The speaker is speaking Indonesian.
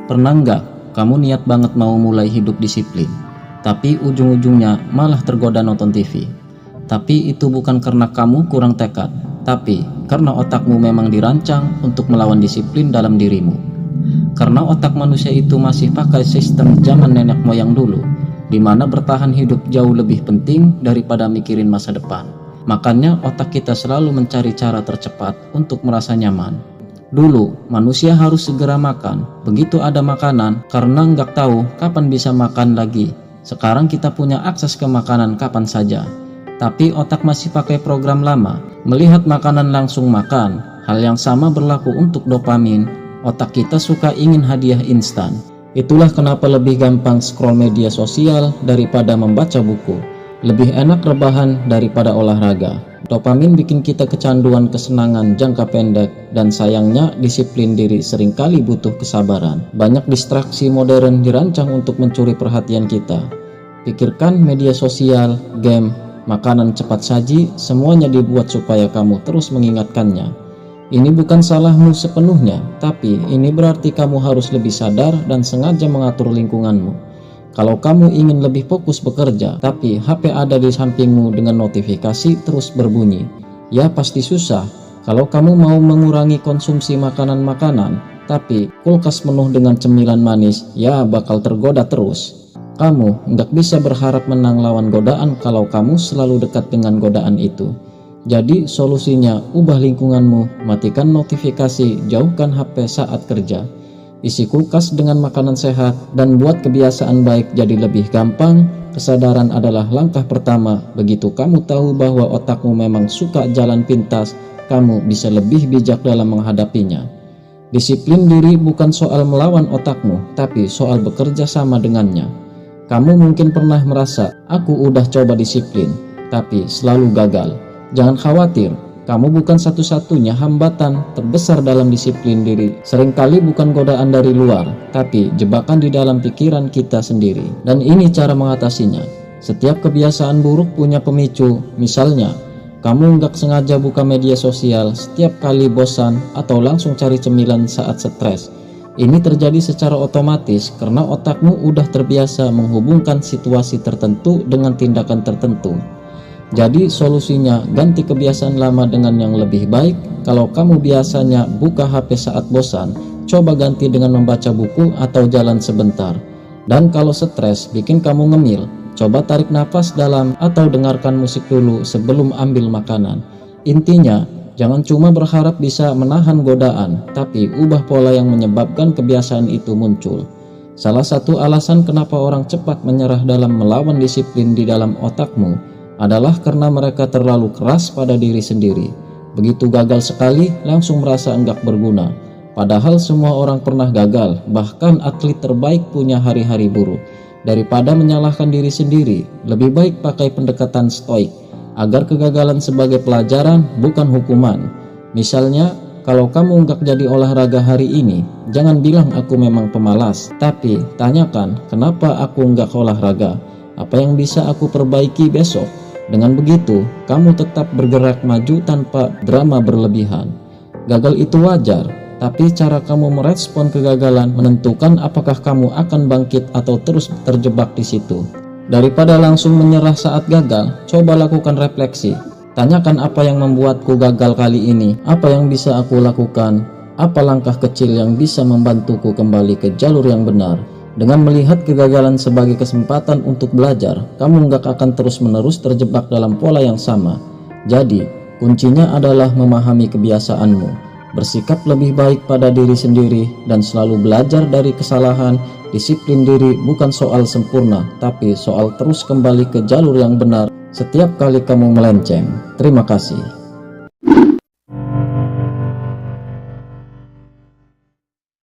Pernah nggak kamu niat banget mau mulai hidup disiplin, tapi ujung-ujungnya malah tergoda nonton TV? Tapi itu bukan karena kamu kurang tekad, tapi karena otakmu memang dirancang untuk melawan disiplin dalam dirimu. Karena otak manusia itu masih pakai sistem zaman nenek moyang dulu, di mana bertahan hidup jauh lebih penting daripada mikirin masa depan. Makanya otak kita selalu mencari cara tercepat untuk merasa nyaman. Dulu manusia harus segera makan, begitu ada makanan karena nggak tahu kapan bisa makan lagi. Sekarang kita punya akses ke makanan kapan saja, tapi otak masih pakai program lama, melihat makanan langsung makan. Hal yang sama berlaku untuk dopamin. Otak kita suka ingin hadiah instan. Itulah kenapa lebih gampang scroll media sosial daripada membaca buku. Lebih enak rebahan daripada olahraga. Dopamin bikin kita kecanduan kesenangan jangka pendek, dan sayangnya disiplin diri seringkali butuh kesabaran. Banyak distraksi modern dirancang untuk mencuri perhatian kita. Pikirkan media sosial, game, makanan cepat saji, semuanya dibuat supaya kamu terus mengingatkannya. Ini bukan salahmu sepenuhnya, tapi ini berarti kamu harus lebih sadar dan sengaja mengatur lingkunganmu. Kalau kamu ingin lebih fokus bekerja, tapi HP ada di sampingmu dengan notifikasi terus berbunyi, ya pasti susah. Kalau kamu mau mengurangi konsumsi makanan-makanan, tapi kulkas penuh dengan cemilan manis, ya bakal tergoda terus. Kamu nggak bisa berharap menang lawan godaan kalau kamu selalu dekat dengan godaan itu. Jadi solusinya, ubah lingkunganmu, matikan notifikasi, jauhkan HP saat kerja. Isi kulkas dengan makanan sehat, dan buat kebiasaan baik jadi lebih gampang. Kesadaran adalah langkah pertama. Begitu kamu tahu bahwa otakmu memang suka jalan pintas, kamu bisa lebih bijak dalam menghadapinya. Disiplin diri bukan soal melawan otakmu, tapi soal bekerja sama dengannya. Kamu mungkin pernah merasa, aku udah coba disiplin, tapi selalu gagal. Jangan khawatir, kamu bukan satu-satunya hambatan terbesar dalam disiplin diri. Seringkali bukan godaan dari luar, tapi jebakan di dalam pikiran kita sendiri. Dan ini cara mengatasinya. Setiap kebiasaan buruk punya pemicu. Misalnya, kamu nggak sengaja buka media sosial setiap kali bosan atau langsung cari cemilan saat stres. Ini terjadi secara otomatis karena otakmu udah terbiasa menghubungkan situasi tertentu dengan tindakan tertentu. Jadi solusinya, ganti kebiasaan lama dengan yang lebih baik. Kalau kamu biasanya buka HP saat bosan, coba ganti dengan membaca buku atau jalan sebentar. Dan kalau stres bikin kamu ngemil, coba tarik nafas dalam atau dengarkan musik dulu sebelum ambil makanan. Intinya, jangan cuma berharap bisa menahan godaan, tapi ubah pola yang menyebabkan kebiasaan itu muncul. Salah satu alasan kenapa orang cepat menyerah dalam melawan disiplin di dalam otakmu adalah karena mereka terlalu keras pada diri sendiri. Begitu gagal sekali, langsung merasa enggak berguna. Padahal semua orang pernah gagal, bahkan atlet terbaik punya hari-hari buruk. Daripada menyalahkan diri sendiri, lebih baik pakai pendekatan stoik, agar kegagalan sebagai pelajaran bukan hukuman. Misalnya, kalau kamu enggak jadi olahraga hari ini, jangan bilang aku memang pemalas, tapi tanyakan, kenapa aku enggak olahraga? Apa yang bisa aku perbaiki besok? Dengan begitu, kamu tetap bergerak maju tanpa drama berlebihan. Gagal itu wajar, tapi cara kamu merespon kegagalan menentukan apakah kamu akan bangkit atau terus terjebak di situ. Daripada langsung menyerah saat gagal, coba lakukan refleksi. Tanyakan apa yang membuatku gagal kali ini, apa yang bisa aku lakukan, apa langkah kecil yang bisa membantuku kembali ke jalur yang benar. Dengan melihat kegagalan sebagai kesempatan untuk belajar, kamu nggak akan terus-menerus terjebak dalam pola yang sama. Jadi, kuncinya adalah memahami kebiasaanmu, bersikap lebih baik pada diri sendiri, dan selalu belajar dari kesalahan. Disiplin diri bukan soal sempurna, tapi soal terus kembali ke jalur yang benar setiap kali kamu melenceng. Terima kasih.